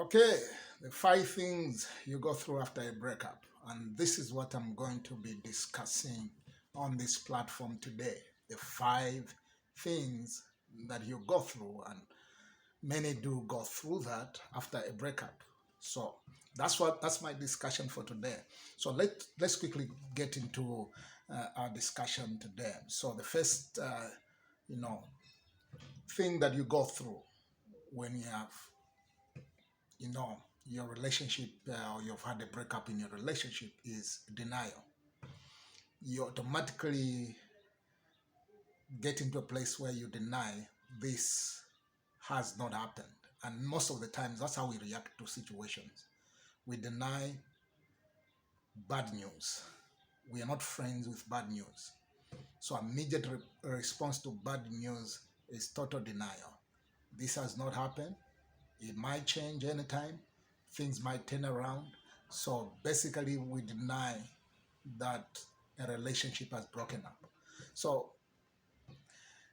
Okay, the 5 things you go through after a breakup. And this is what I'm going to be discussing on this platform today. The 5 things that you go through, and many do go through that after a breakup. So that's my discussion for today. So let's quickly get into our discussion today. So the first you know thing that you go through when you have your relationship, or you've had a breakup in your relationship, is denial. You automatically get into a place where you deny this has not happened. And most of the times, that's how we react to situations. We deny bad news. We are not friends with bad news. So immediate response to bad news is total denial. This has not happened. It might change anytime. Things might turn around. So basically, we deny that a relationship has broken up. So,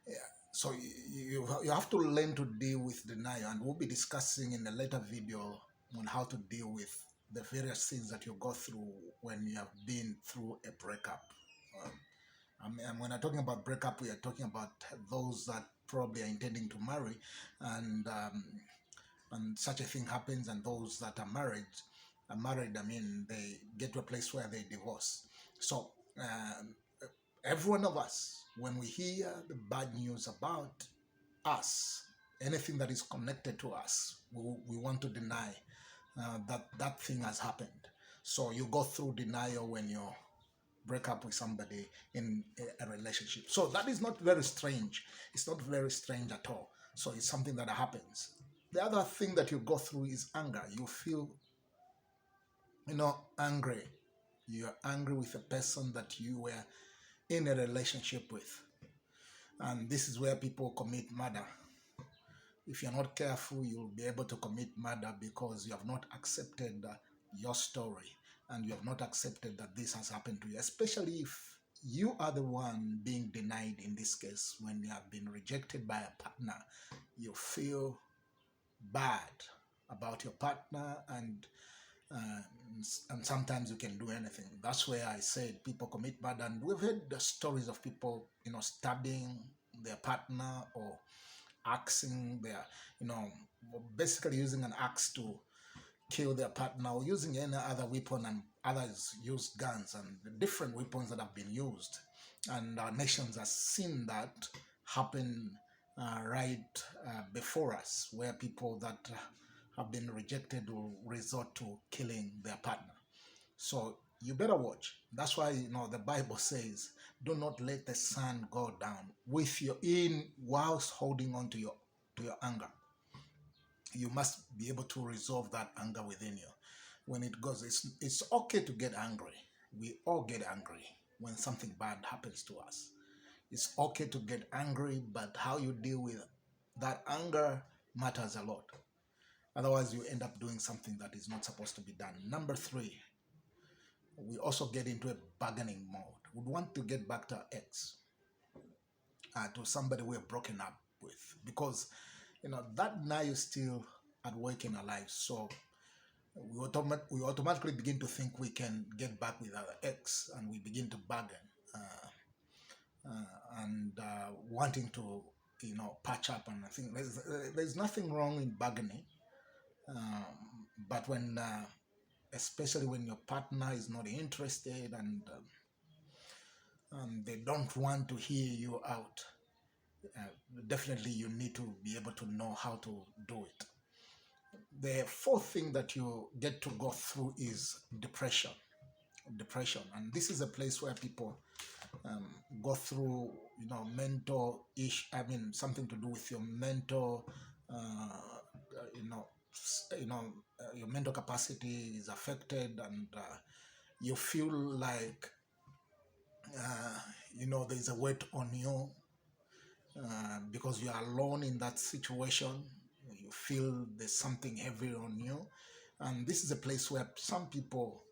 yeah, so you have to learn to deal with denial, and we'll be discussing in a later video on how to deal with the various things that you go through when you have been through a breakup. Um, and when I'm talking about breakup, we are talking about those that probably are intending to marry, and such a thing happens, and those that are married, I mean, they get to a place where they divorce. So um, every one of us, when we hear the bad news about us, anything that is connected to us, we want to deny that thing has happened. So you go through denial when you break up with somebody in a relationship. So that is not very strange. It's not very strange at all. So it's something that happens. The other thing that you go through is anger. You feel, angry. You're angry with a person that you were in a relationship with. And this is where people commit murder. If you're not careful, you'll be able to commit murder because you have not accepted your story, and you have not accepted that this has happened to you, especially if you are the one being denied. In this case, when you have been rejected by a partner, you feel bad about your partner, uh, and sometimes you can do anything. That's where I said people commit murder, and we've heard the stories of people, stabbing their partner, or axing their, you know, basically using an axe to kill their partner, or using any other weapon, and others use guns and the different weapons that have been used. And our nations have seen that happen right before us, where people that have been rejected will resort to killing their partner. So you better watch. That's why the Bible says, "Do not let the sun go down with your in whilst holding on to your anger." You must be able to resolve that anger within you. When it goes, it's okay to get angry. We all get angry when something bad happens to us. It's okay to get angry, but how you deal with that anger matters a lot. Otherwise, you end up doing something that is not supposed to be done. Number 3, we also get into a bargaining mode. We want to get back to our ex, to somebody we're broken up with, because that now is still at work in our lives. So we automatically begin to think we can get back with our ex, and we begin to bargain, and wanting to patch up. And I think there's nothing wrong in bargaining, but when especially when your partner is not interested, and they don't want to hear you out, uh, definitely you need to be able to know how to do it. The fourth thing that you get to go through is depression. And this is a place where people um, go through mental ish I mean, something to do with your mental, you know your mental capacity is affected, and you feel like uh, there's a weight on you, because you are alone in that situation. You feel there's something heavy on you, and this is a place where some people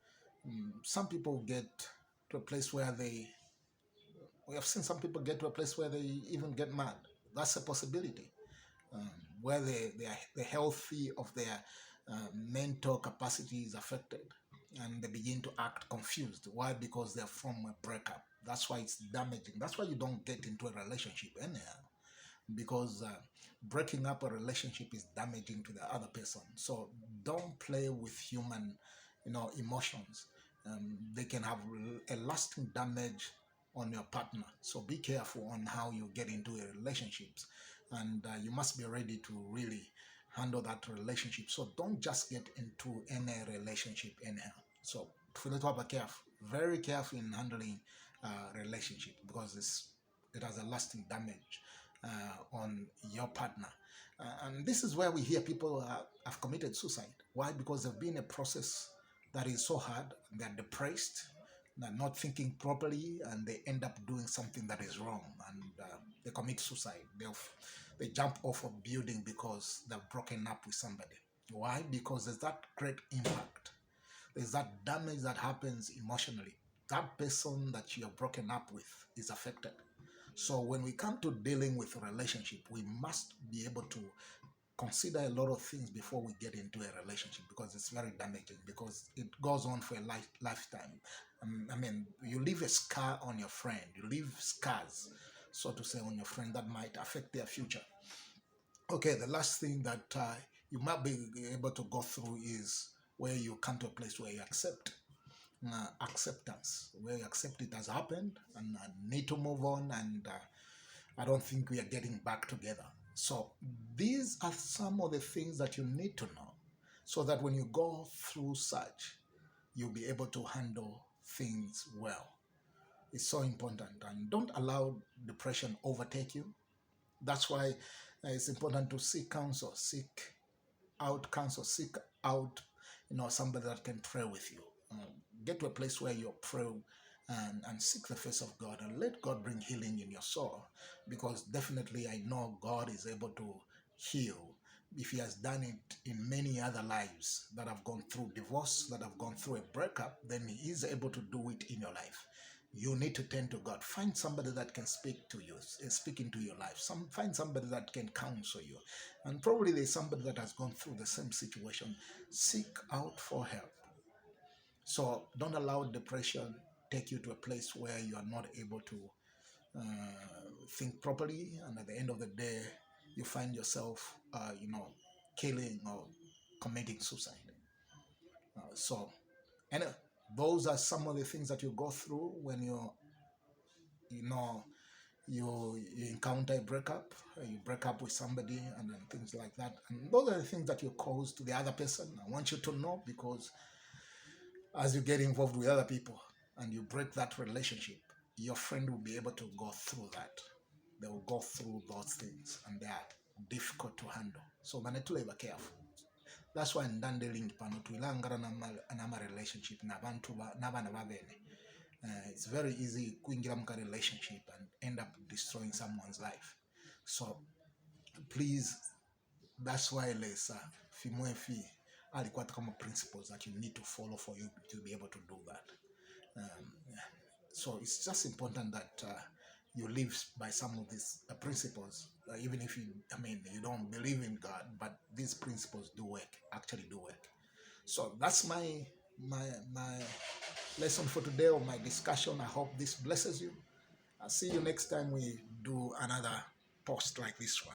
get to a place where we have seen some people get to a place where they even get mad. That's a possibility, where they are the healthy of their mental capacity is affected, and they begin to act confused. Why? Because they're from a breakup. That's why it's damaging. That's why you don't get into a relationship anyhow, because breaking up a relationship is damaging to the other person. So don't play with human, emotions. They can have a lasting damage on your partner. So be careful on how you get into a relationships, and you must be ready to really handle that relationship. So don't just get into any relationship anyhow. So be careful, very careful in handling relationship, because it has a lasting damage on your partner. And this is where we hear people have committed suicide. Why? Because they've been in a process that is so hard, they're depressed, they're not thinking properly, and they end up doing something that is wrong, and they commit suicide. They jump off a building because they've broken up with somebody. Why? Because there's that great impact. There's that damage that happens emotionally. That person that you're broken up with is affected. So when we come to dealing with a relationship, we must be able to consider a lot of things before we get into a relationship, because it's very damaging, because it goes on for a lifetime. You leave a scar on your friend, you leave scars, so to say, on your friend that might affect their future. Okay, the last thing that you might be able to go through is where you come to a place where you accept. Acceptance, where you accept it has happened and need to move on, and I don't think we are getting back together. So these are some of the things that you need to know, so that when you go through such, you'll be able to handle things well. It's so important, and don't allow depression overtake you. That's why it's important to seek counsel, seek out, somebody that can pray with you. Get to a place where you pray and seek the face of God, and let God bring healing in your soul, because definitely I know God is able to heal. If He has done it in many other lives that have gone through divorce, that have gone through a breakup, then He is able to do it in your life. You need to turn to God. Find somebody that can speak to you, speak into your life. Find somebody that can counsel you. And probably there's somebody that has gone through the same situation. Seek out for help. So don't allow depression take you to a place where you are not able to think properly, and at the end of the day, you find yourself, killing or committing suicide. So, and those are some of the things that you go through when you know, you encounter a breakup, you break up with somebody, and then things like that. And those are the things that you cause to the other person. I want you to know, because as you get involved with other people and you break that relationship, your friend will be able to go through that. They will go through those things, and they are difficult to handle. So manetule ba careful. That's why ndandeling pano tuilangara nama relationship na bantu n'abana babene. It's very easy kuingira muka relationship and end up destroying someone's life. So please, that's why Lesa Fimwefi alikuwa kama principles that you need to follow for you to be able to do that. So it's just important that you live by some of these principles, even if you don't believe in God, but these principles actually do work. So that's my lesson for today, or my discussion. I hope this blesses you. I'll see you next time we do another post like this one.